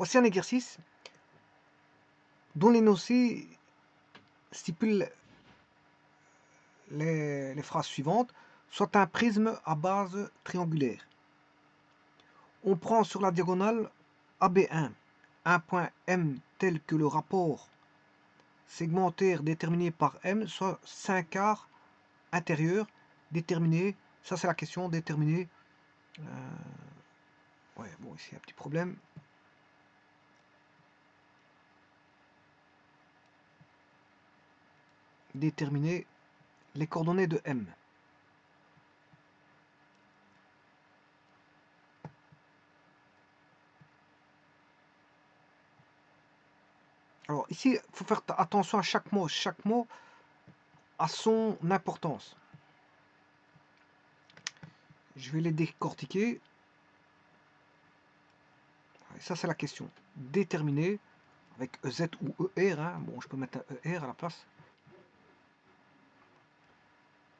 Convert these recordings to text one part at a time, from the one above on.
Voici un exercice dont l'énoncé stipule les phrases suivantes. Soit un prisme à base triangulaire. On prend sur la diagonale AB1 un point M tel que le rapport segmentaire déterminé par M, soit 5 quarts intérieur déterminé. Ça, c'est la question déterminée. Ouais, bon, ici, un petit problème. Déterminer les coordonnées de M. Alors ici, il faut faire attention à chaque mot. Chaque mot a son importance. Je vais les décortiquer. Et ça, c'est la question. Déterminer avec EZ ou ER. Hein. Bon, je peux mettre un ER à la place.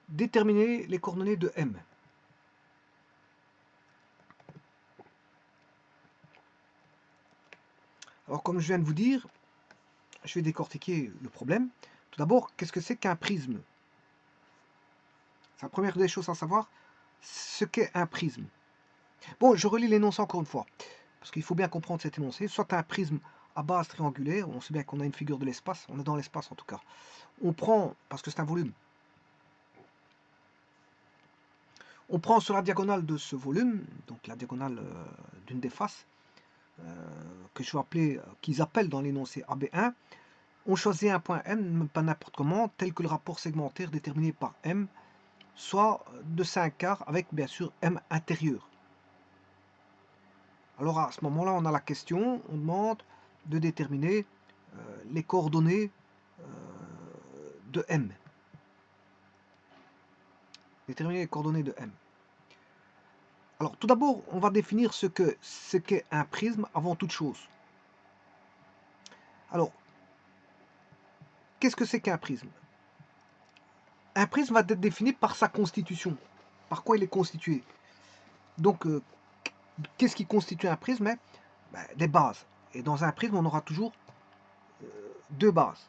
Déterminer les coordonnées de M. Alors, comme je viens de vous dire, je vais décortiquer le problème. Tout d'abord, qu'est-ce que c'est qu'un prisme? C'est la première des choses à savoir, ce qu'est un prisme. Bon, je relis l'énoncé encore une fois, parce qu'il faut bien comprendre cet énoncé. Soit un prisme à base triangulaire, on sait bien qu'on a une figure de l'espace, on est dans l'espace en tout cas. On prend, parce que c'est un volume, on prend sur la diagonale de ce volume, donc la diagonale d'une des faces, que je vais appeler, qu'ils appellent dans l'énoncé AB1, on choisit un point M, pas n'importe comment, tel que le rapport segmentaire déterminé par M, soit de 5 quarts avec bien sûr M intérieur. Alors à ce moment-là, on a la question, on demande de déterminer les coordonnées de M. Déterminer les coordonnées de M. Alors tout d'abord, on va définir ce qu'est un prisme avant toute chose. Alors, qu'est-ce que c'est qu'un prisme? Un prisme va être défini par sa constitution. Par quoi il est constitué? Donc, qu'est-ce qui constitue un prisme? Des bases. Et dans un prisme, on aura toujours deux bases.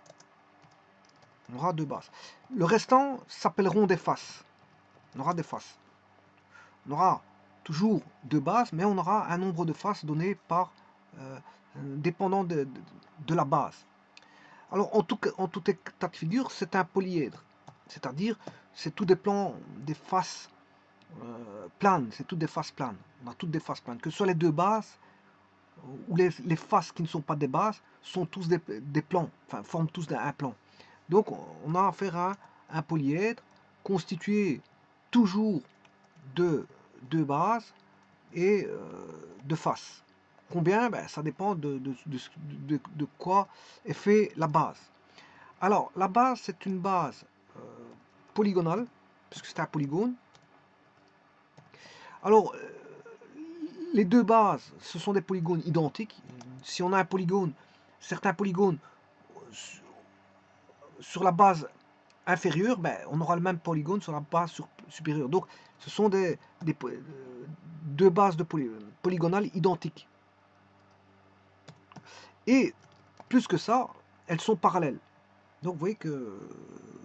On aura deux bases. Le restant s'appelleront des faces. On aura des faces. On aura toujours deux bases, mais on aura un nombre de faces donné par dépendant de la base. Alors, en tout état de figure, c'est un polyèdre. C'est-à-dire, c'est tout des plans, des faces planes. C'est toutes des faces planes. On a toutes des faces planes. Que ce soit les deux bases ou les faces qui ne sont pas des bases, sont tous des plans. Enfin, forment tous un plan. Donc, on a affaire à un polyèdre constitué toujours de deux bases et de faces. Combien? Ça dépend de quoi est fait la base. Alors, la base, c'est une base polygonale, puisque c'est un polygone. Alors, les deux bases, ce sont des polygones identiques. Si on a un polygone, certains polygones sur la base inférieure, on aura le même polygone sur la base supérieure. Donc, ce sont deux bases polygonales identiques. Et plus que ça, elles sont parallèles. Donc, vous voyez que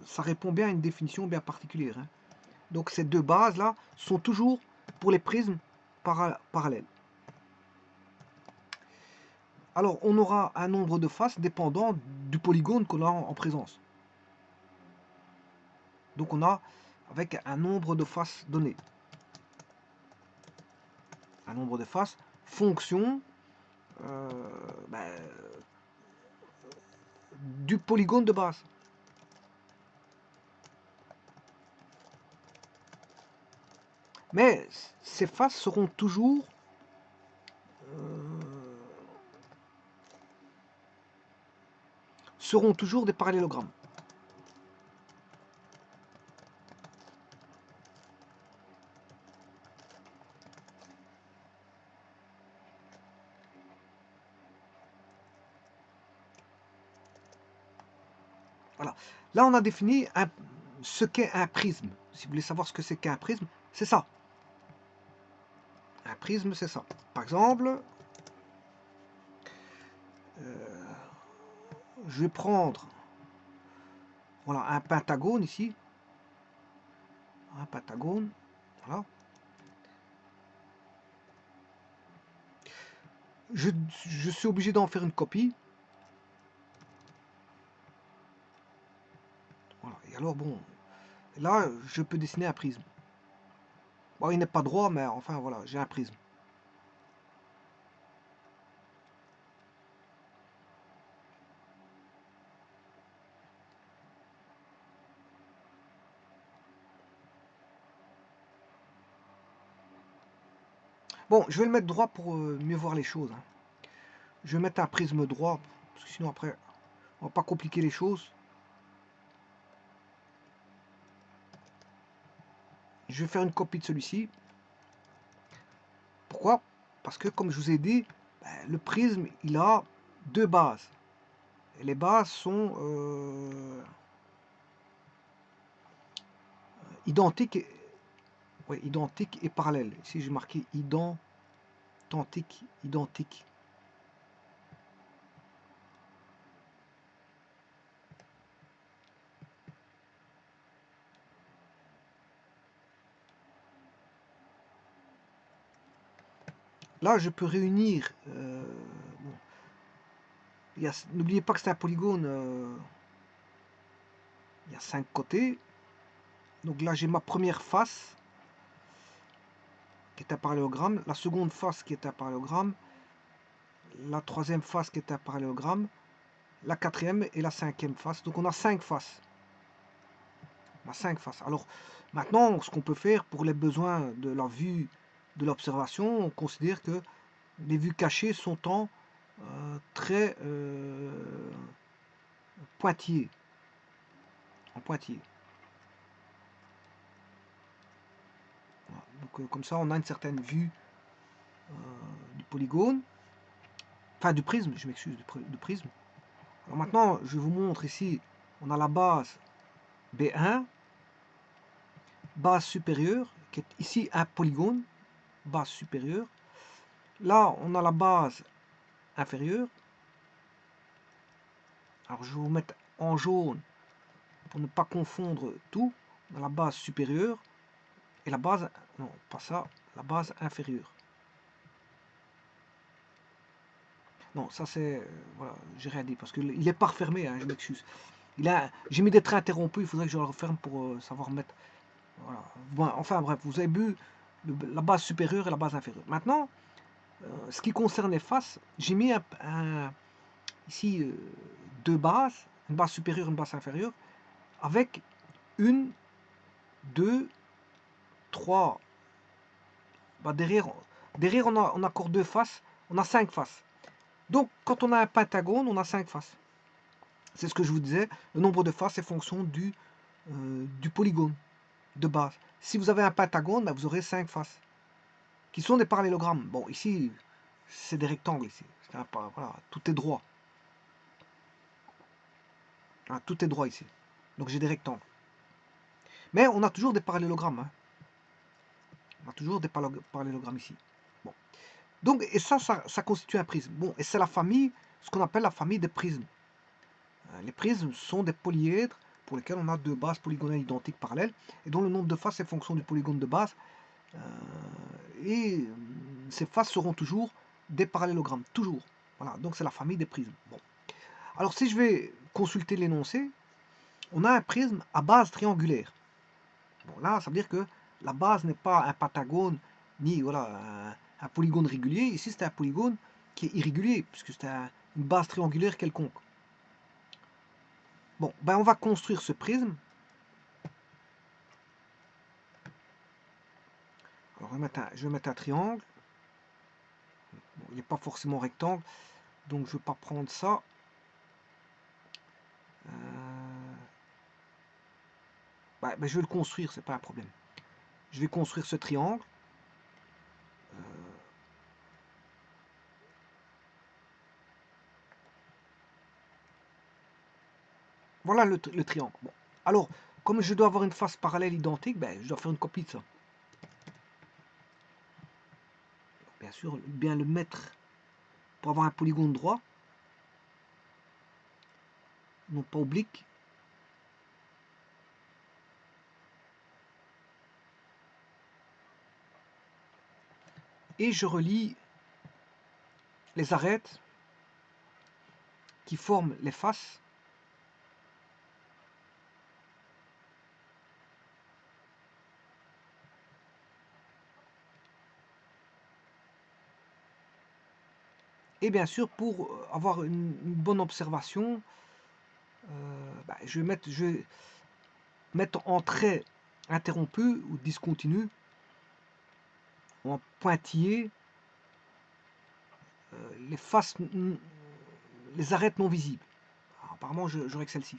ça répond bien à une définition bien particulière. Hein. Donc, ces deux bases-là sont toujours pour les prismes parallèles. Alors, on aura un nombre de faces dépendant du polygone qu'on a en présence. Donc, on a avec un nombre de faces donné. Un nombre de faces, fonction du polygone de base. Mais ces faces seront toujours des parallélogrammes. Voilà. Là, on a défini ce qu'est un prisme. Si vous voulez savoir ce que c'est qu'un prisme, c'est ça. Un prisme, c'est ça. Par exemple, je vais prendre voilà, un pentagone ici. Un pentagone. Voilà. Je suis obligé d'en faire une copie. Voilà. Et alors, bon, là, je peux dessiner un prisme. Bon, il n'est pas droit, mais enfin, voilà, j'ai un prisme. Bon, je vais le mettre droit pour mieux voir les choses. Hein. Je vais mettre un prisme droit, parce que sinon après, on va pas compliquer les choses. Je vais faire une copie de celui-ci. Pourquoi? Parce que, comme je vous ai dit, le prisme, il a deux bases. Et les bases sont identiques, identiques et parallèles. Ici, j'ai marqué identique, identique. Là, je peux réunir. Bon, n'oubliez pas que c'est un polygone. Il y a 5 côtés. Donc là, j'ai ma première face qui est un parallélogramme, la seconde face qui est un parallélogramme, la troisième face qui est un parallélogramme, la quatrième et la cinquième face. Donc on a 5 faces. On a 5 faces. Alors maintenant, ce qu'on peut faire pour les besoins de la vue de l'observation, on considère que les vues cachées sont en très pointillés. En pointillés. Voilà. Donc comme ça, on a une certaine vue du polygone. Enfin, du prisme, je m'excuse, du prisme. Alors maintenant, je vous montre ici, on a la base B1, base supérieure, qui est ici un polygone, base supérieure. Là, on a la base inférieure. Alors, je vais vous mettre en jaune pour ne pas confondre tout. On a la base supérieure et la base, non, pas ça, la base inférieure. Non, ça c'est, voilà, j'ai rien dit parce qu'il n'est pas refermé, hein, je m'excuse. J'ai mis des traits interrompus, il faudrait que je le referme pour savoir mettre. Voilà. Bon, enfin bref, vous avez vu la base supérieure et la base inférieure. Maintenant, ce qui concerne les faces, j'ai mis ici deux bases, une base supérieure et une base inférieure, avec une, deux, trois. Bah, derrière on a encore deux faces, on a 5 faces. Donc quand on a un pentagone, on a 5 faces. C'est ce que je vous disais, le nombre de faces est fonction du polygone de base. Si vous avez un pentagone, bah, vous aurez 5 faces, qui sont des parallélogrammes. Bon, ici, c'est des rectangles, ici. Voilà, tout est droit. Ah, tout est droit ici. Donc j'ai des rectangles. Mais on a toujours des parallélogrammes. Hein. On a toujours des parallélogrammes ici. Bon. Donc, et ça constitue un prisme. Bon, et c'est la famille, ce qu'on appelle la famille des prismes. Les prismes sont des polyèdres pour lesquels on a deux bases polygonales identiques parallèles et dont le nombre de faces est fonction du polygone de base. Et ces faces seront toujours des parallélogrammes. Toujours. Voilà, donc c'est la famille des prismes. Bon. Alors si je vais consulter l'énoncé, on a un prisme à base triangulaire. Bon, là, ça veut dire que la base n'est pas un pentagone, ni voilà, un polygone régulier. Ici, c'est un polygone qui est irrégulier, puisque c'est une base triangulaire quelconque. Bon, ben on va construire ce prisme. Alors, je vais mettre un triangle. Bon, il n'est pas forcément rectangle, donc je ne vais pas prendre ça. Ben, je vais le construire, c'est pas un problème. Je vais construire ce triangle. Voilà le triangle. Bon. Alors, comme je dois avoir une face parallèle identique, ben, je dois faire une copie de ça. Bien sûr, bien le mettre pour avoir un polygone droit. non pas oblique. Et je relie les arêtes qui forment les faces et bien sûr pour avoir une bonne observation, je vais mettre en trait interrompu ou discontinu en pointillé les faces, les arêtes non visibles. Alors, apparemment j'aurai que celle-ci.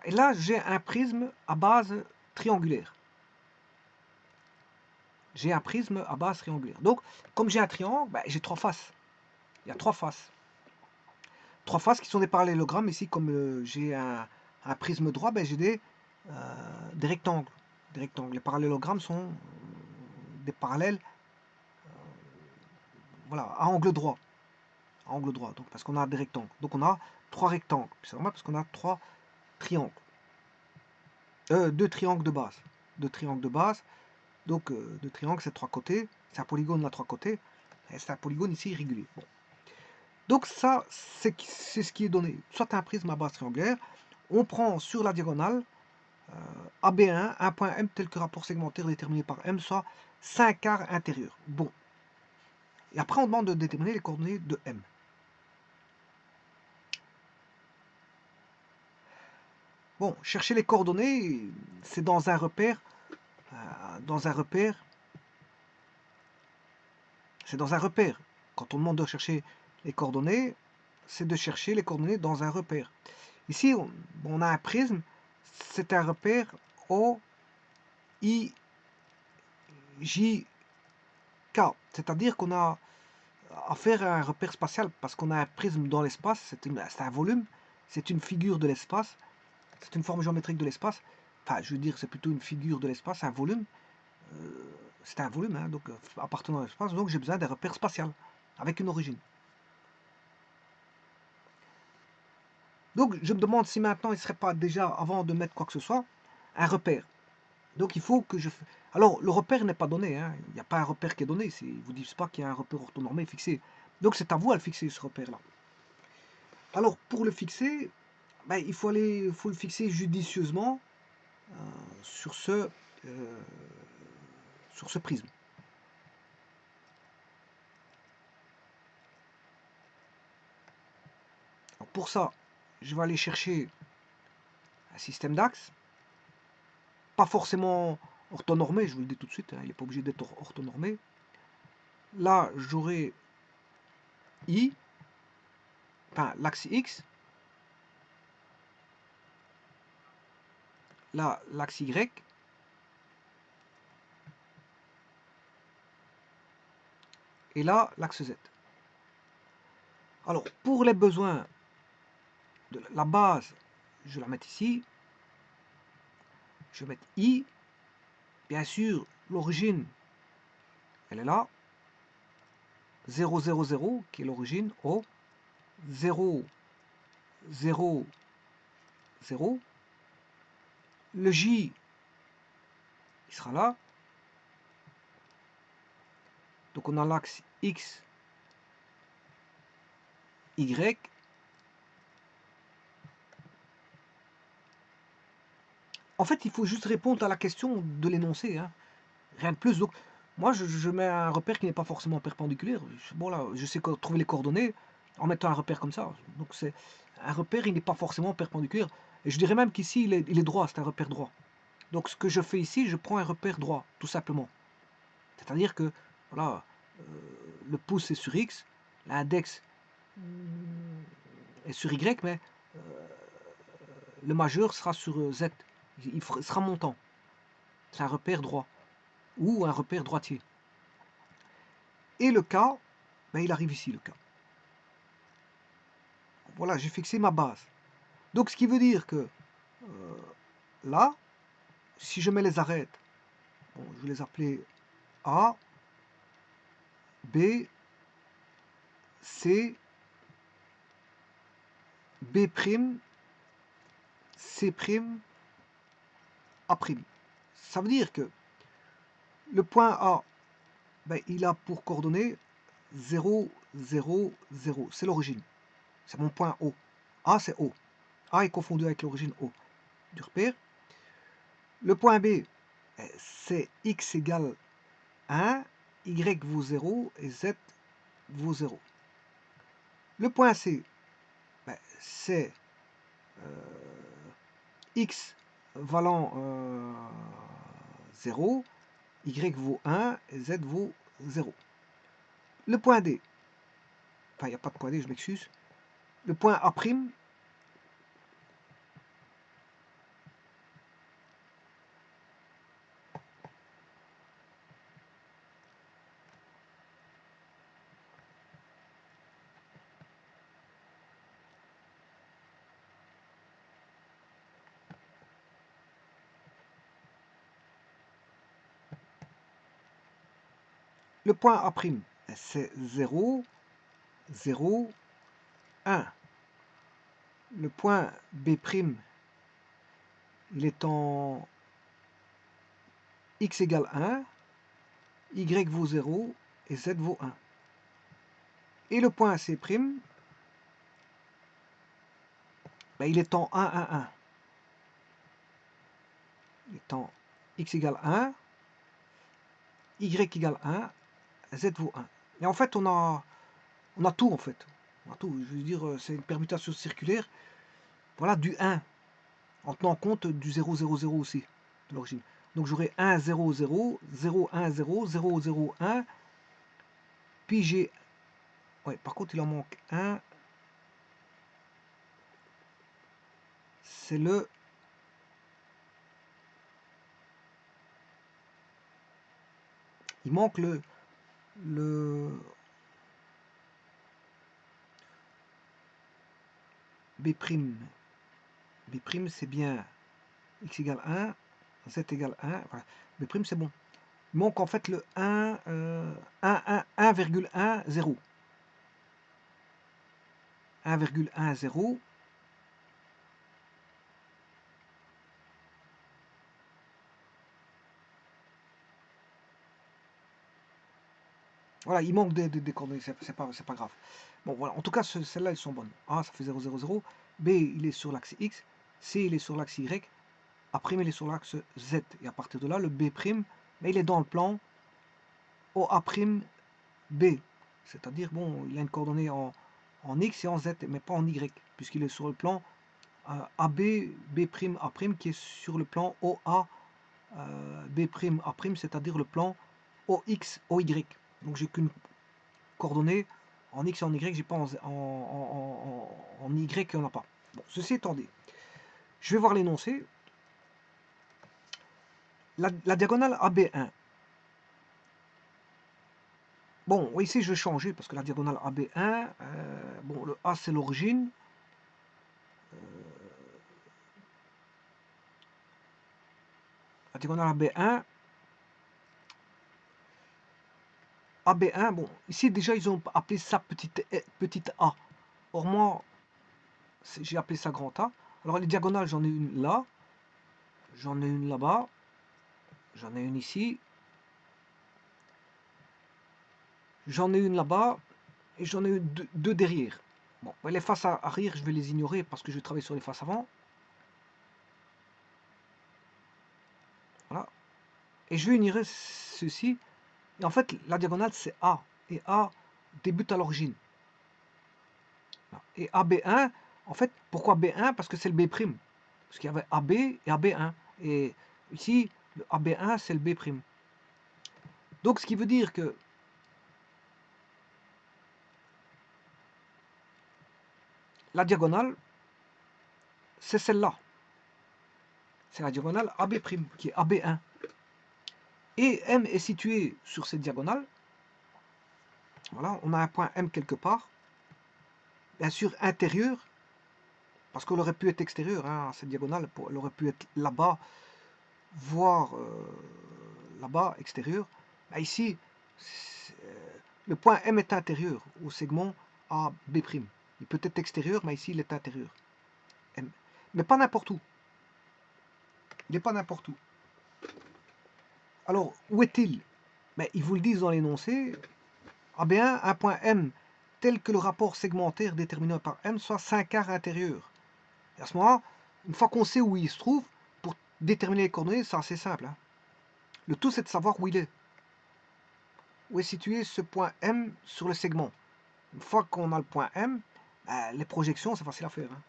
Et là j'ai un prisme à base triangulaire. J'ai un prisme à base triangulaire. Donc comme j'ai un triangle, j'ai trois faces. Il y a trois faces. Trois faces qui sont des parallélogrammes. Ici, comme j'ai un prisme droit, j'ai des rectangles. Des rectangles. Les parallélogrammes sont des parallèles voilà, à angle droit. À angle droit, donc, parce qu'on a des rectangles. Donc on a trois rectangles. C'est normal parce qu'on a trois triangles. Deux triangles de base. Deux triangles de base. Donc deux triangles, c'est trois côtés. C'est un polygone à trois côtés. Et c'est un polygone ici irrégulier. Bon. Donc ça, c'est ce qui est donné. Soit un prisme à base triangulaire, on prend sur la diagonale AB1, un point M tel que rapport segmentaire déterminé par M, soit 5 quarts intérieurs. Bon. Et après, on demande de déterminer les coordonnées de M. Bon, chercher les coordonnées, c'est dans un repère. C'est dans un repère. Quand on demande de chercher les coordonnées, c'est de chercher les coordonnées dans un repère. Ici, on a un prisme, c'est un repère O, I, J, K. C'est-à-dire qu'on a affaire à un repère spatial parce qu'on a un prisme dans l'espace, c'est un volume, c'est une figure de l'espace, c'est une forme géométrique de l'espace. Enfin, je veux dire, c'est plutôt une figure de l'espace, un volume. C'est un volume, hein, donc appartenant à l'espace, donc j'ai besoin d'un repère spatial avec une origine. Donc je me demande si maintenant il ne serait pas déjà, avant de mettre quoi que ce soit, un repère. Donc il faut que je... Alors le repère n'est pas donné, hein. Il n'y a pas un repère qui est donné, ils ne vous disent pas qu'il y a un repère orthonormé fixé. Donc c'est à vous à le fixer ce repère-là. Alors pour le fixer, il faut le fixer judicieusement sur ce prisme. Alors pour ça, je vais aller chercher un système d'axes, pas forcément orthonormé, je vous le dis tout de suite, hein, il n'est pas obligé d'être orthonormé. Là, j'aurai I, enfin l'axe X, là l'axe Y, et là l'axe Z. Alors pour les besoins de la base, je vais la mettre ici, je vais mettre I, bien sûr l'origine elle est là, 0, 0, 0 qui est l'origine, O, 0, 0, 0, le J il sera là, donc on a l'axe X, Y, en fait il faut juste répondre à la question de l'énoncé, hein. Rien de plus. Donc moi je mets un repère qui n'est pas forcément perpendiculaire. Bon là, je sais trouver les coordonnées en mettant un repère comme ça. Donc c'est un repère, il n'est pas forcément perpendiculaire. Et je dirais même qu'ici il est droit, c'est un repère droit. Donc ce que je fais ici, je prends un repère droit, tout simplement. C'est-à-dire que voilà, le pouce est sur X, l'index est sur Y, mais le majeur sera sur Z. Il sera montant. C'est un repère droit. Ou un repère droitier. Et le K, il arrive ici, le K. Voilà, j'ai fixé ma base. Donc ce qui veut dire que là, si je mets les arêtes, bon, je vais les appeler A, B, C, B', C', A'. Ça veut dire que le point A, ben, il a pour coordonnées 0, 0, 0. C'est l'origine. C'est mon point O. A, c'est O. A est confondu avec l'origine O du repère. Le point B, c'est x égale 1, y vaut 0 et z vaut 0. Le point C, ben, c'est x valant 0, y vaut 1 et z vaut 0. Le point D, enfin il n'y a pas de point D, je m'excuse. Le point A', le point A', c'est 0, 0, 1. Le point B', il est en x égale 1, y vaut 0 et z vaut 1. Et le point C', ben, il est en 1, 1, 1. Il est en x égale 1, y égale 1, z vaut 1. Et en fait, on a tout, en fait. On a tout. Je veux dire, c'est une permutation circulaire. Voilà, du 1, en tenant compte du 0, 0, 0 aussi, de l'origine. Donc j'aurai 1, 0, 0, 0, 1, 0, 0, 0, 1. Puis j'ai... Ouais, par contre, il en manque un. C'est le... Il manque le B'. B' c'est bien x égale 1, z égale 1. Voilà. B' c'est bon. Il manque en fait le 1, 1,10. 1,10. Voilà, il manque des coordonnées, c'est pas grave. Bon, voilà, en tout cas, celles-là, elles sont bonnes. A, ça fait 0, 0, 0. B, il est sur l'axe X. C, il est sur l'axe Y. A', il est sur l'axe Z. Et à partir de là, le B', mais il est dans le plan OA', B. C'est-à-dire, bon, il a une coordonnée en X et en Z, mais pas en Y, puisqu'il est sur le plan AB, B', A', qui est sur le plan OA, B', A', c'est-à-dire le plan OX, OY. Donc j'ai qu'une coordonnée en X et en Y, j'ai pas en Y, il n'y en a pas. Bon, ceci étant dit, je vais voir l'énoncé. La diagonale AB1. Bon, ici je vais changer parce que la diagonale AB1, bon, le A c'est l'origine. La diagonale AB1. AB1, bon, ici déjà ils ont appelé ça petite a. Or moi, j'ai appelé ça grand A. Alors les diagonales, j'en ai une là, j'en ai une là-bas, j'en ai une ici, j'en ai une là-bas, et j'en ai deux derrière. Bon, les faces arrière, je vais les ignorer parce que je vais travailler sur les faces avant. Voilà. Et je vais ignorer ceci. Et en fait, la diagonale, c'est A. Et A débute à l'origine. Et AB1, en fait, pourquoi B1? Parce que c'est le B'. Parce qu'il y avait AB et AB1. Et ici, le AB1, c'est le B'. Donc, ce qui veut dire que la diagonale, c'est celle-là. C'est la diagonale AB', qui est AB1. Et M est situé sur cette diagonale. Voilà, on a un point M quelque part. Bien sûr, intérieur, parce qu'elle aurait pu être extérieure, hein, cette diagonale, elle aurait ', être là-bas, voire là-bas, extérieur. Ben ici, le point M est intérieur au segment AB'. Il peut être extérieur, mais ici, il est intérieur. M. Mais pas n'importe où. Il n'est pas n'importe où. Alors, où est-il? Mais ils vous le disent dans l'énoncé. Ah bien, un point M tel que le rapport segmentaire déterminé par M soit 5 quarts intérieur. Et à ce moment-là, une fois qu'on sait où il se trouve, pour déterminer les coordonnées, c'est assez simple. Hein. Le tout, c'est de savoir où il est. Où est situé ce point M sur le segment. Une fois qu'on a le point M, les projections, c'est facile à faire. Hein.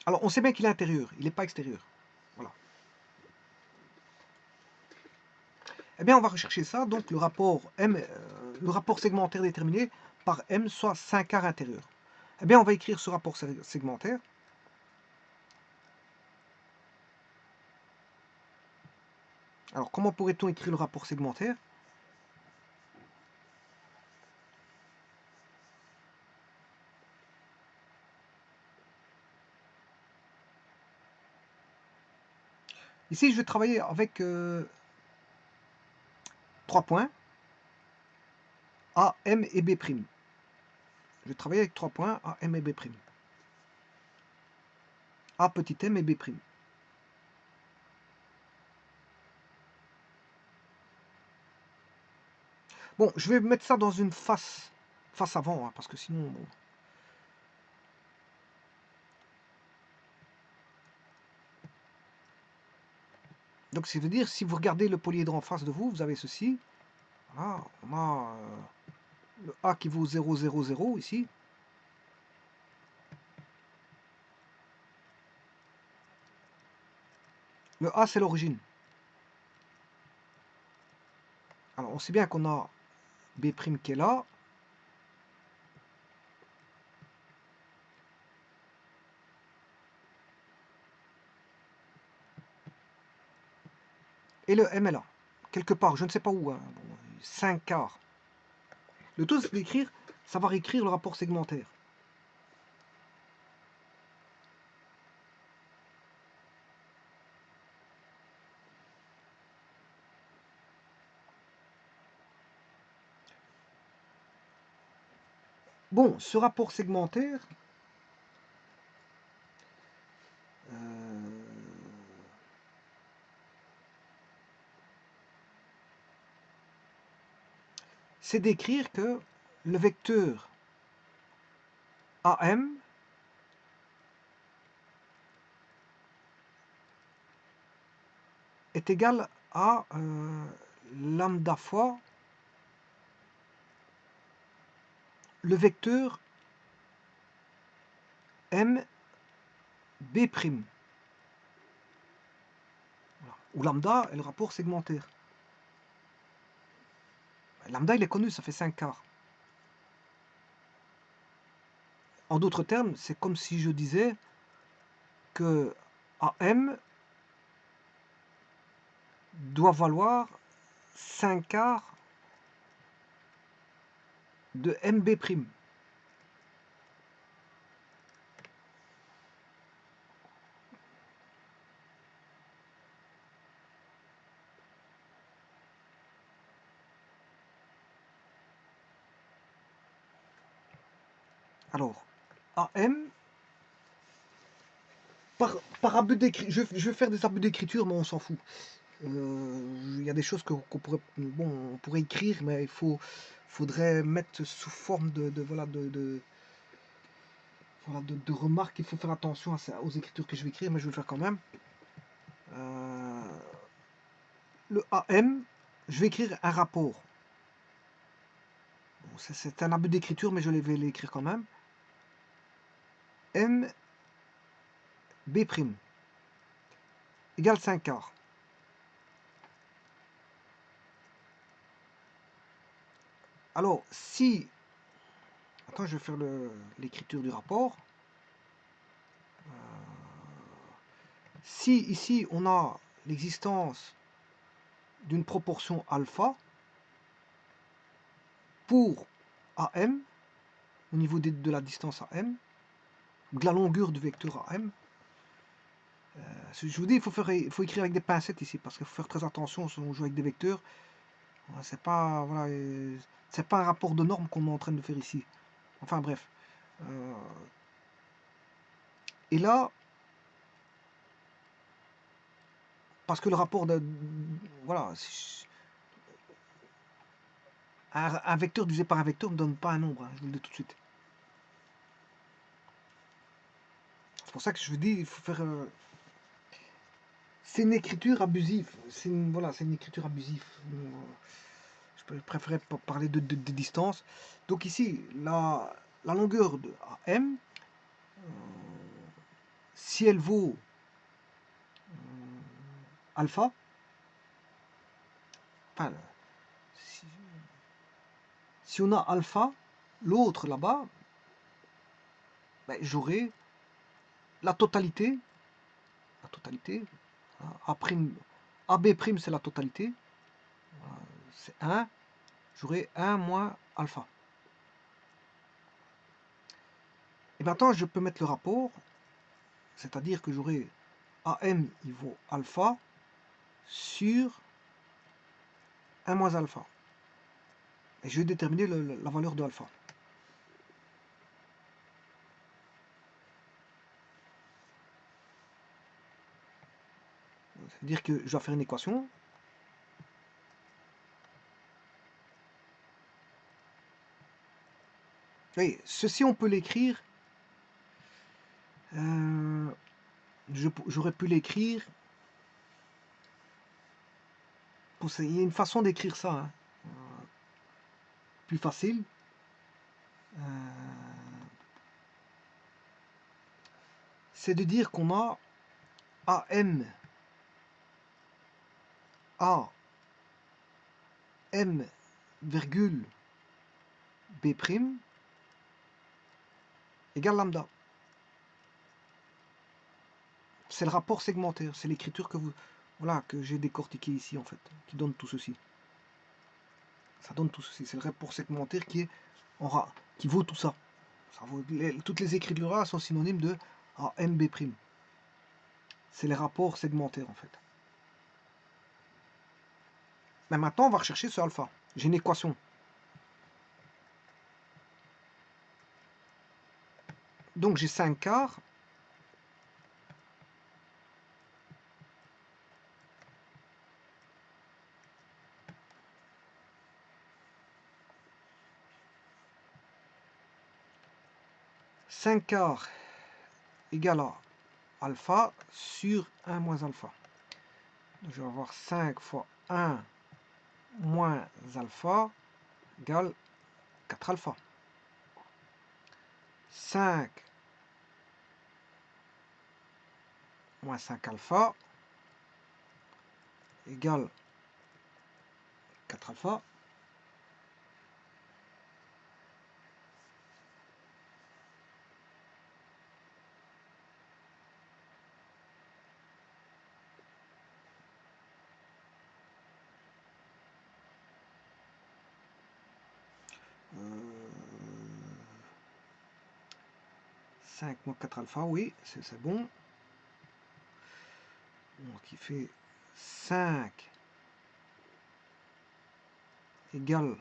Alors, on sait bien qu'il est intérieur, il n'est pas extérieur. Voilà. Eh bien, on va rechercher ça. Donc, le rapport M, le rapport segmentaire déterminé par M soit 5 quarts intérieur. Eh bien, on va écrire ce rapport segmentaire. Alors, comment pourrait-on écrire le rapport segmentaire? Ici, je vais travailler avec 3 points, A, M et B'. Je vais travailler avec 3 points, A, M et B'. A petit m et B'. Bon, je vais mettre ça dans une face avant, hein, parce que sinon... Bon. Donc, ça veut dire, si vous regardez le polyédre en face de vous, vous avez ceci. Voilà, on a le A qui vaut 0, 0, 0 ici. Le A, c'est l'origine. Alors, on sait bien qu'on a B' qui est là. Et le M est là. Quelque part, je ne sais pas où. Hein. Bon, 5 quarts. Le tout, c'est d'écrire, savoir écrire le rapport segmentaire. Bon, ce rapport segmentaire, c'est d'écrire que le vecteur AM est égal à lambda fois le vecteur M B'. Voilà. Où lambda est le rapport segmentaire. Lambda, il est connu, ça fait 5 quarts. En d'autres termes, c'est comme si je disais que AM doit valoir 5 quarts de MB'. Alors, AM, par abus d'écriture, je vais faire des abus d'écriture, mais on s'en fout. Il y a des choses qu'on pourrait, bon, on pourrait écrire, mais faudrait mettre sous forme voilà, voilà, de remarques. Il faut faire attention aux écritures que je vais écrire, mais je vais le faire quand même. Le AM, je vais écrire un rapport. Bon, c'est un abus d'écriture, mais je vais l'écrire quand même. M B' égale 5 quarts. Alors, si... Attends, je vais faire l'écriture du rapport. Si ici, on a l'existence d'une proportion alpha pour AM, au niveau de la distance AM, de la longueur du vecteur AM, je vous dis, il faut écrire avec des pincettes ici, parce qu'il faut faire très attention si on joue avec des vecteurs. C'est pas, voilà, c'est pas un rapport de normes qu'on est en train de faire ici. Enfin bref. Et là, parce que le rapport de... Voilà, un vecteur divisé par un vecteur ne donne pas un nombre, hein, je vous le dis tout de suite. C'est pour ça que je vous dis, il faut faire... c'est une écriture abusive. C'est voilà, c'est une écriture abusive. Je préférais parler de distance. Donc ici, la longueur de m, si elle vaut alpha, enfin, si on a alpha, l'autre là-bas, ben, j'aurai la totalité, A', AB' c'est la totalité, c'est 1, j'aurai 1 moins alpha. Et maintenant, je peux mettre le rapport, c'est-à-dire que j'aurai AM, il vaut alpha, sur 1 moins alpha. Et je vais déterminer la valeur de alpha. C'est-à-dire que je dois faire une équation. Vous voyez, ceci, on peut l'écrire. J'aurais pu l'écrire. Il y a une façon d'écrire ça. Hein. Plus facile. C'est de dire qu'on a AM A M virgule B' égale lambda. C'est le rapport segmentaire, c'est l'écriture que que j'ai décortiqué ici en fait, qui donne tout ceci. Ça donne tout ceci, c'est le rapport segmentaire qui vaut tout ça. Toutes les écritures là sont synonymes de AMB'. C'est les rapports segmentaires en fait. Mais maintenant on va rechercher ce alpha. J'ai une équation. Donc j'ai 5 quarts. Cinq quarts égale à alpha sur 1 moins alpha. Donc, je vais avoir 5 fois 1 moins alpha égale 4 alpha. 5 moins 5 alpha égale 4 alpha. Euh, 5 moins 4 alpha, oui, c'est bon. Donc il fait 5 égale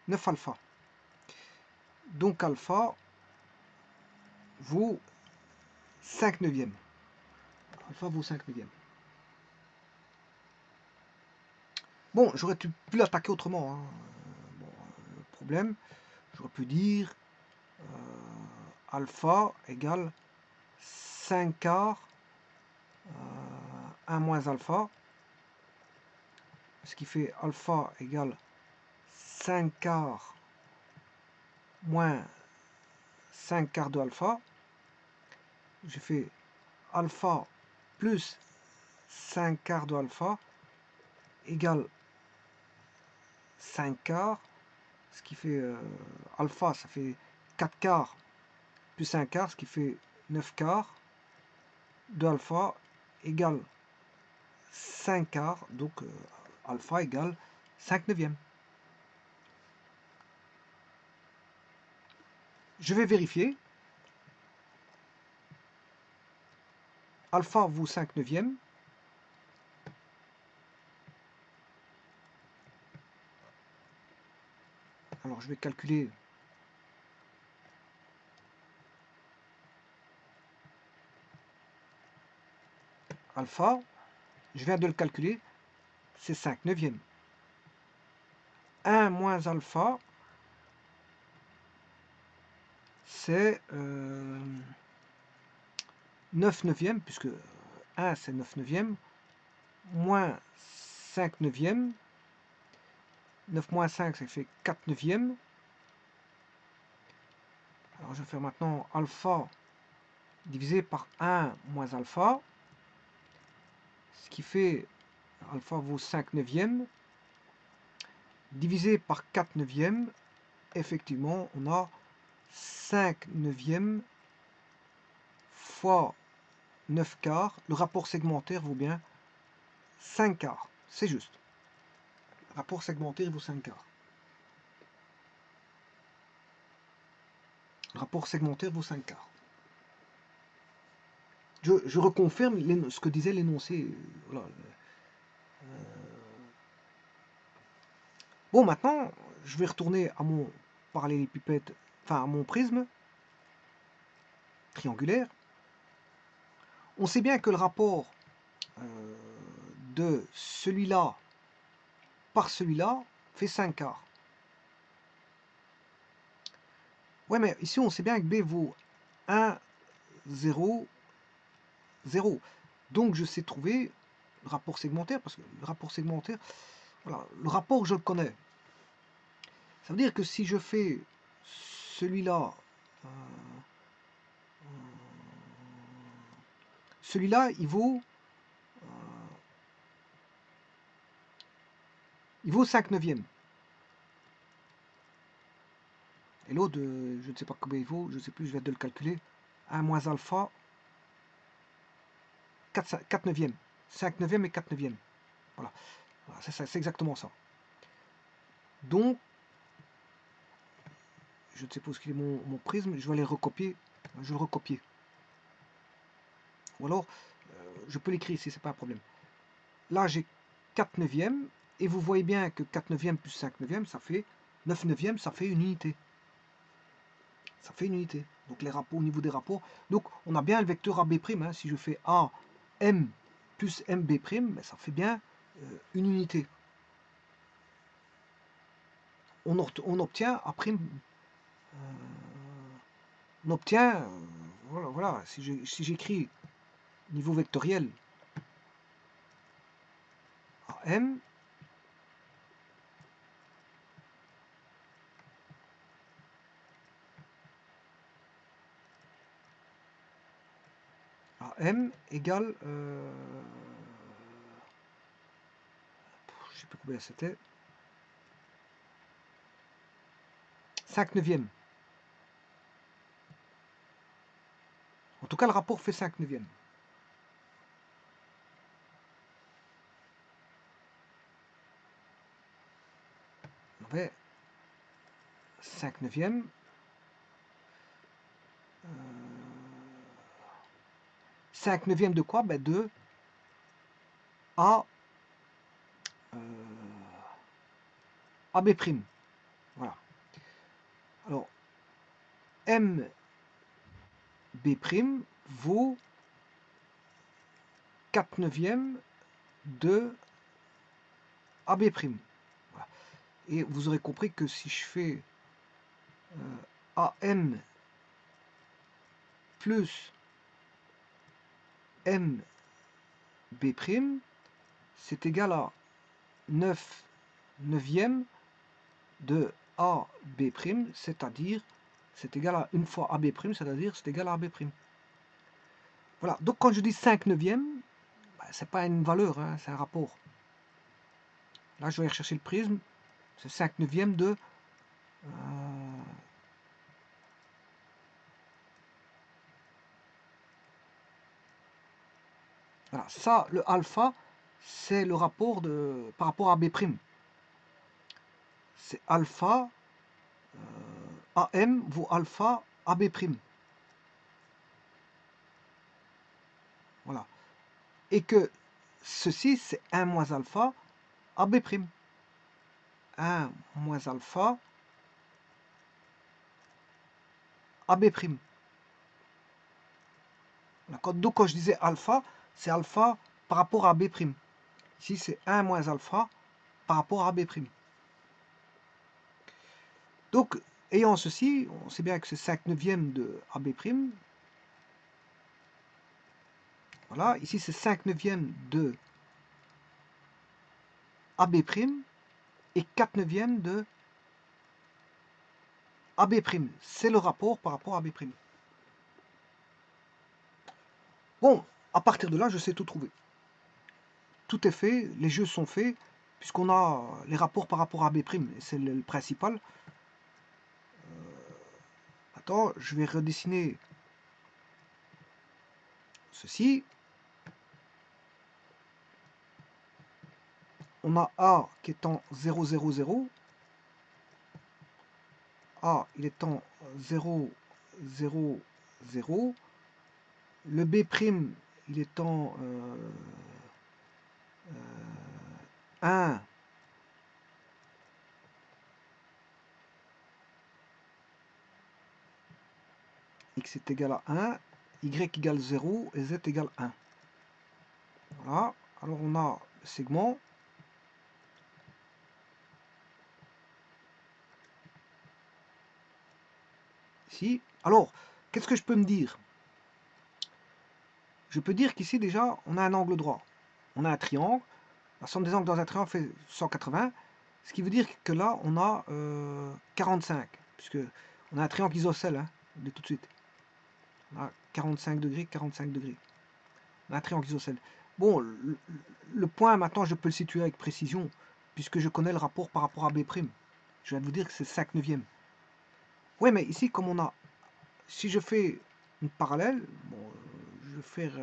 9 alpha. Donc alpha vaut 5 neuvièmes. Alpha vaut 5 neuvièmes. Bon, j'aurais pu l'attaquer autrement. Hein. Bon, le problème, j'aurais pu dire alpha égale 5 quarts 1 moins alpha, ce qui fait alpha égale 5 quarts moins 5 quarts de alpha. J'ai fait alpha plus 5 quarts de alpha égale 5 quarts, ce qui fait alpha, ça fait 4 quarts plus 5 quarts, ce qui fait 9 quarts de alpha égale 5 quarts, donc alpha égale 5 neuvièmes. Je vais vérifier. Alpha vaut 5 neuvièmes. Alors je vais calculer alpha, je viens de le calculer, c'est 5 neuvièmes. 1 moins alpha, c'est 9 neuvièmes, puisque 1 c'est 9 neuvièmes, moins 5 neuvièmes. 9 moins 5, ça fait 4 neuvièmes. Alors je vais faire maintenant alpha divisé par 1 moins alpha, ce qui fait alpha vaut 5 neuvièmes, divisé par 4 neuvièmes, effectivement on a 5 neuvièmes fois 9 quarts, le rapport segmentaire vaut bien 5 quarts, c'est juste. Le rapport segmentaire vaut 5 quarts. Le rapport segmentaire vaut 5 quarts. Je reconfirme ce que disait l'énoncé. Voilà. Bon, maintenant, je vais retourner à mon parallélépipède, enfin à mon prisme triangulaire. On sait bien que le rapport de celui-là par celui-là fait 5 quarts. Ouais, mais ici, on sait bien que B vaut 1, 0, 0. Donc, je sais trouver le rapport segmentaire, parce que le rapport segmentaire, voilà, le rapport, je le connais. Ça veut dire que si je fais celui-là, celui-là, il vaut 5 neuvièmes. Et l'autre, je ne sais pas combien il vaut, je ne sais plus, je vais de le calculer. 1 moins alpha, 4 neuvièmes. 5 neuvièmes et 4 neuvièmes. Voilà, voilà c'est exactement ça. Donc, je ne sais pas où est mon prisme, je vais aller recopier. Je vais le recopier. Ou alors, je peux l'écrire ici, c'est pas un problème. Là, j'ai 4 neuvièmes, et vous voyez bien que 4 neuvièmes plus 5 neuvièmes, ça fait 9 neuvièmes, ça fait une unité. Ça fait une unité. Donc les rapports, au niveau des rapports, donc on a bien le vecteur AB', hein. Si je fais AM plus MB', ben, ça fait bien une unité. On obtient A', on obtient, voilà, si j'écris niveau vectoriel AM, AM égale, je ne sais plus combien c'était, 5 neuvièmes. En tout cas, le rapport fait 5 neuvièmes. On avait 5 neuvièmes. 5 neuvièmes de quoi? Ben de A, AB'. Voilà. Alors, MB' vaut 4 neuvièmes de AB'. Voilà. Et vous aurez compris que si je fais AM plus MB', c'est égal à 9 neuvièmes de AB', c'est-à-dire c'est égal à 1 fois AB', c'est-à-dire c'est égal à AB'. Voilà, donc quand je dis 5 neuvièmes, ben, c'est pas une valeur, hein, c'est un rapport. Là, je vais rechercher le prisme, c'est 5 neuvièmes de... voilà, ça, le alpha, c'est le rapport par rapport à B'. C'est alpha, AM vaut alpha AB'. Voilà. Et que ceci, c'est 1 moins alpha AB'. 1 moins alpha AB'. Donc quand je disais alpha, c'est alpha par rapport à B'. Ici, c'est 1 moins alpha par rapport à B'. Donc, ayant ceci, on sait bien que c'est 5 neuvièmes de AB'. Voilà, ici c'est 5 neuvièmes de AB' et 4 neuvièmes de AB'. C'est le rapport par rapport à AB'. Bon, à partir de là, je sais tout trouver. Tout est fait, les jeux sont faits, puisqu'on a les rapports par rapport à B', et c'est le principal. Attends, je vais redessiner ceci. On a A qui est en 0, 0, 0. A, il est en 0, 0, 0. Le B', il est en 1. X est égal à 1. Y égale 0 et Z égale 1. Voilà. Alors on a le segment. Ici. Alors, qu'est-ce que je peux me dire? Je peux dire qu'ici déjà, on a un angle droit. On a un triangle. La somme des angles dans un triangle fait 180. Ce qui veut dire que là, on a 45. Puisque on a un triangle isocèle, hein, de tout de suite. On a 45 degrés, 45 degrés. On a un triangle isocèle. Bon, le point, maintenant, je peux le situer avec précision, puisque je connais le rapport par rapport à B'. Je viens de vous dire que c'est 5 neuvièmes. Oui, mais ici, comme on a... Si je fais une parallèle, bon, je vais faire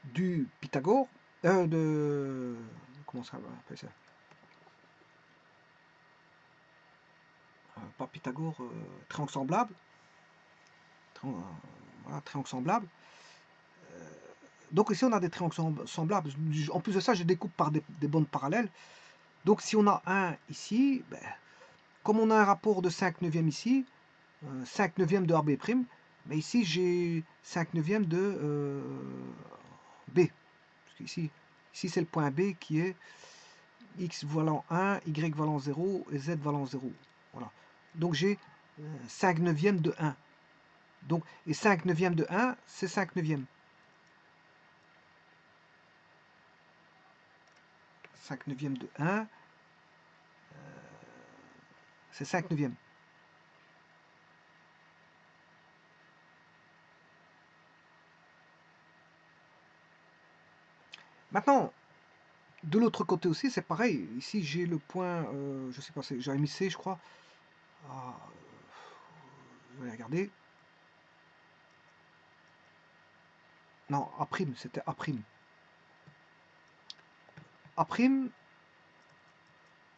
du Pythagore, comment ça va appeler ça? Pas Pythagore, triangle semblable. Voilà, triangle semblable. Donc ici, on a des triangles semblables. En plus de ça, je découpe par des bandes parallèles. Donc si on a un ici, ben, comme on a un rapport de 5 neuvièmes ici, 5 neuvièmes de AB', mais ici j'ai 5 neuvièmes de B. Parce qu'ici, c'est le point B qui est x valant 1, y valant 0 et z valant 0. Voilà. Donc j'ai 5 neuvièmes de 1. Donc, et 5 neuvièmes de 1, c'est 5 neuvièmes. 5 neuvièmes de 1, c'est 5 neuvièmes. Maintenant, de l'autre côté aussi, c'est pareil. Ici, j'ai le point, je sais pas, j'avais mis C, je crois. Ah, je vais regarder. Non, A', c'était A'. A',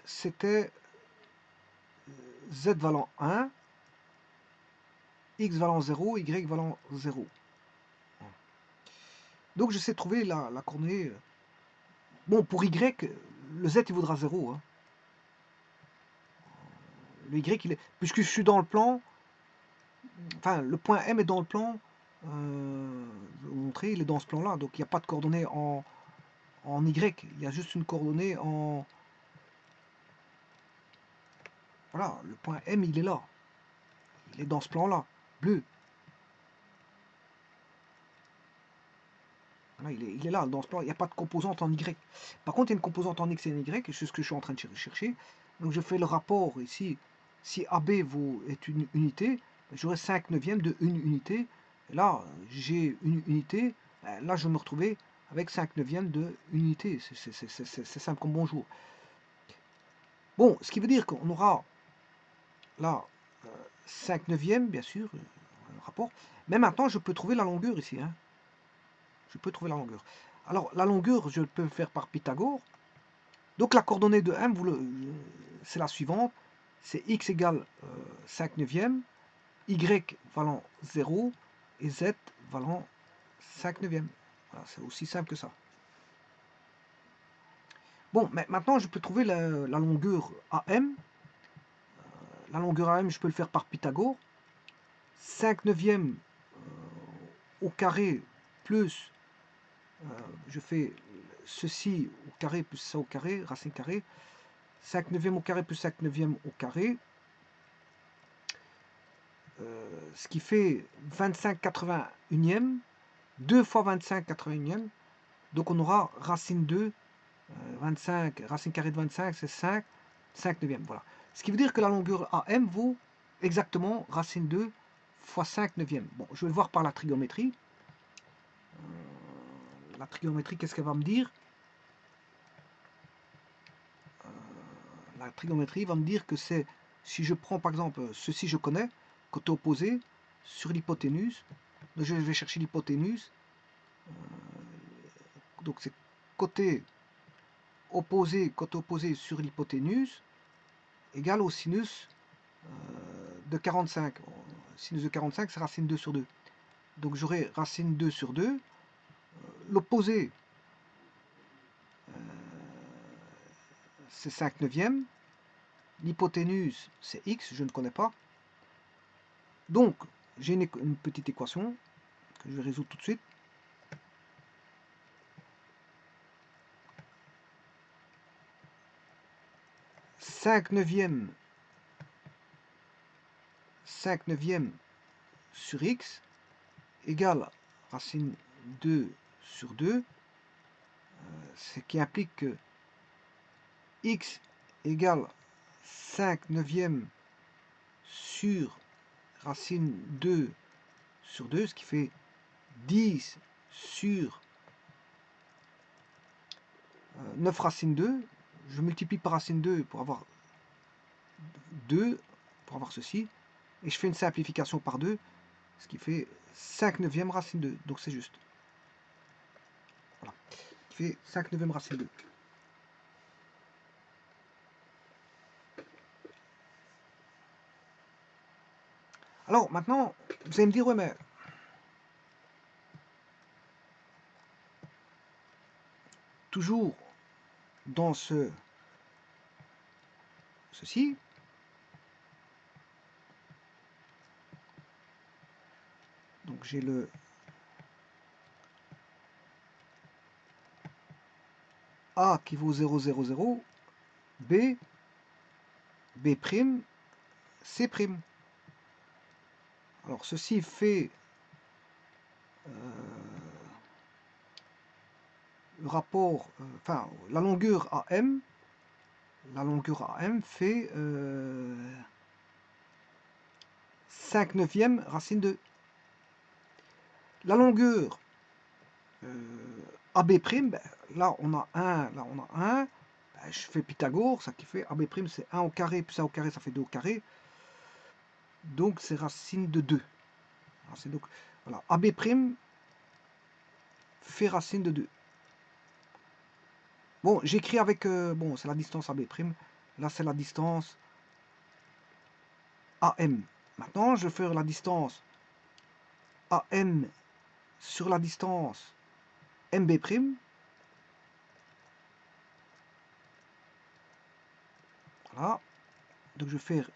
c'était Z valant 1, X valant 0, Y valant 0. Donc je sais trouver la coordonnée. Bon, pour Y, le Z il vaudra 0. Hein. Le Y, il est. Puisque je suis dans le plan, enfin, le point M est dans le plan. Je vais vous montrer, il est dans ce plan-là. Donc il n'y a pas de coordonnées en Y. Il y a juste une coordonnée en. Voilà, le point M, il est là. Il est dans ce plan-là, bleu. Voilà, il est là, dans ce plan. Il n'y a pas de composante en Y. Par contre, il y a une composante en X et en Y, et c'est ce que je suis en train de chercher. Donc je fais le rapport ici. Si AB est une unité, j'aurai 5 neuvièmes de une unité. Et là, j'ai une unité. Là, je vais me retrouver avec 5 neuvièmes de une unité. C'est simple comme bonjour. Bon, ce qui veut dire qu'on aura là 5 neuvièmes, bien sûr, rapport. Mais maintenant, je peux trouver la longueur ici. Hein. Je peux trouver la longueur. Alors, la longueur, je peux le faire par Pythagore. Donc, la coordonnée de M, c'est la suivante. C'est x égale 5 neuvièmes, y valant 0 et z valant 5 neuvièmes. Voilà, c'est aussi simple que ça. Bon, mais maintenant, je peux trouver la longueur AM. La longueur AM, je peux le faire par Pythagore. 5 neuvièmes au carré plus Je fais ceci au carré plus ça au carré, racine carrée. 5 neuvième au carré plus 5 neuvième au carré. Ce qui fait 25 81e. 2 fois 25 81e. Donc on aura racine 2, 25, racine carrée de 25, c'est 5, 5 neuvième. Voilà. Ce qui veut dire que la longueur AM vaut exactement racine 2 fois 5 neuvième. Bon, je vais le voir par la trigonométrie. La trigonométrie, qu'est-ce qu'elle va me dire? La trigonométrie va me dire que c'est, si je prends par exemple, ceci je connais, côté opposé, sur l'hypoténuse, donc je vais chercher l'hypoténuse, donc c'est côté opposé sur l'hypoténuse, égale au sinus de 45. Sinus de 45, c'est racine 2 sur 2. Donc j'aurai racine 2 sur 2. L'opposé, c'est 5 neuvième. L'hypoténuse, c'est x, je ne connais pas. Donc, j'ai une petite équation que je vais résoudre tout de suite. Cinq neuvième sur x égale racine 2 sur 2, ce qui implique que x égale 5 neuvième sur racine 2 sur 2, ce qui fait 10 sur 9 racine 2. Je multiplie par racine 2 pour avoir 2, pour avoir ceci, et je fais une simplification par 2, ce qui fait 5 neuvième racine 2, donc c'est juste. Voilà, qui fait 5 neuvième racine 2. Alors maintenant, vous allez me dire, ouais mais toujours dans ceci, donc j'ai le A qui vaut 0, 0, 0, B, B', C'. Alors ceci fait le rapport, enfin la longueur AM fait 5 neuvième racine 2. La longueur AB', ben, là on a 1, là on a 1, ben, je fais Pythagore, ça qui fait AB' c'est 1 au carré, plus 1 au carré, ça fait 2 au carré. Donc c'est racine de 2. Donc voilà, AB' fait racine de 2. Bon, j'écris avec, bon, c'est la distance AB', là c'est la distance AM. Maintenant, je vais faire la distance AM sur la distance MB'. Voilà. Donc je vais faire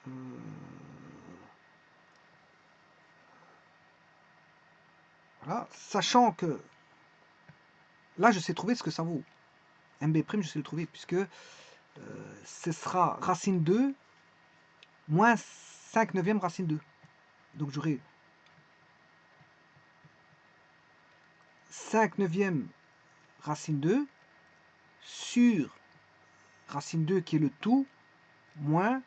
voilà, sachant que là je sais trouver ce que ça vaut. MB', je sais le trouver puisque ce sera racine 2 moins 5 neuvième racine 2. Donc j'aurai 5 neuvième racine 2 sur racine 2 qui est le tout moins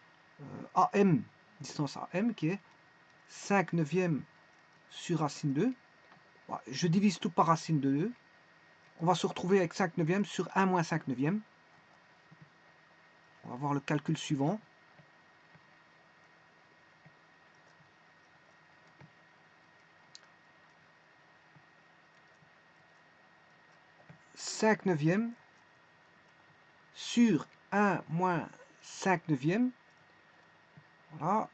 AM, distance AM qui est 5 neuvième sur racine 2. Voilà, je divise tout par racine de 2. On va se retrouver avec 5 neuvième sur 1 moins 5 neuvième. On va voir le calcul suivant. Cinq neuvième sur 1 moins 5 neuvième. Voilà.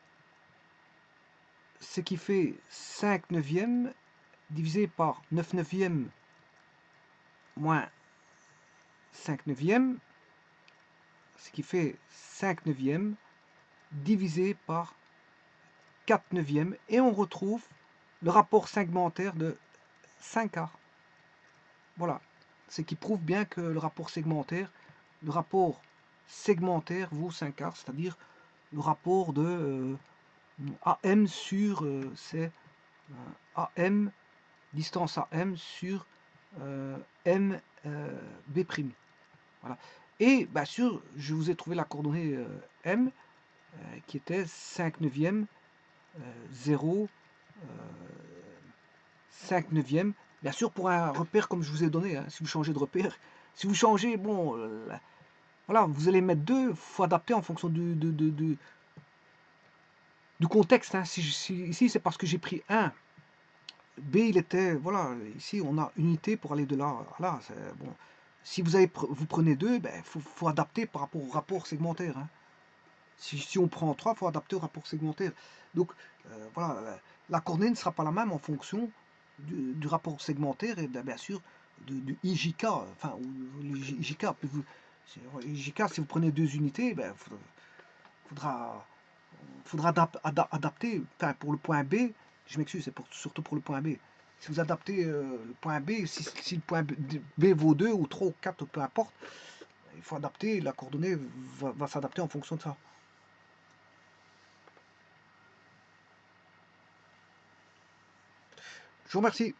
Ce qui fait 5 neuvième divisé par 9 neuvième moins 5 neuvième. Ce qui fait 5 neuvième divisé par 4 neuvième. Et on retrouve le rapport segmentaire de 5 quarts. Voilà. c'est qu'il prouve bien que le rapport segmentaire vaut 5 quarts, c'est-à-dire le rapport de AM sur c'est AM, distance AM sur M B'. Voilà. Et bien sûr, je vous ai trouvé la coordonnée M qui était 5 neuvième, 0, 5 neuvième. Bien sûr, pour un repère comme je vous ai donné, hein, si vous changez de repère, si vous changez, bon, voilà, vous allez mettre 2, il faut adapter en fonction du contexte. Hein. Ici, c'est parce que j'ai pris 1. B, il était, voilà, ici, on a unité pour aller de là à là. Bon. Si vous prenez 2, ben, faut adapter par rapport au rapport segmentaire. Hein. Si on prend 3, il faut adapter au rapport segmentaire. Donc, voilà, la coordonnée ne sera pas la même en fonction du rapport segmentaire et bien sûr du IJK. Enfin, le IJK, si vous prenez 2 unités, ben, faudra adapter. Enfin, pour le point B, je m'excuse, c'est surtout pour le point B. Si vous adaptez le point B, si le point B vaut 2 ou 3 ou 4, peu importe, il faut adapter, la coordonnée va s'adapter en fonction de ça. Je vous remercie.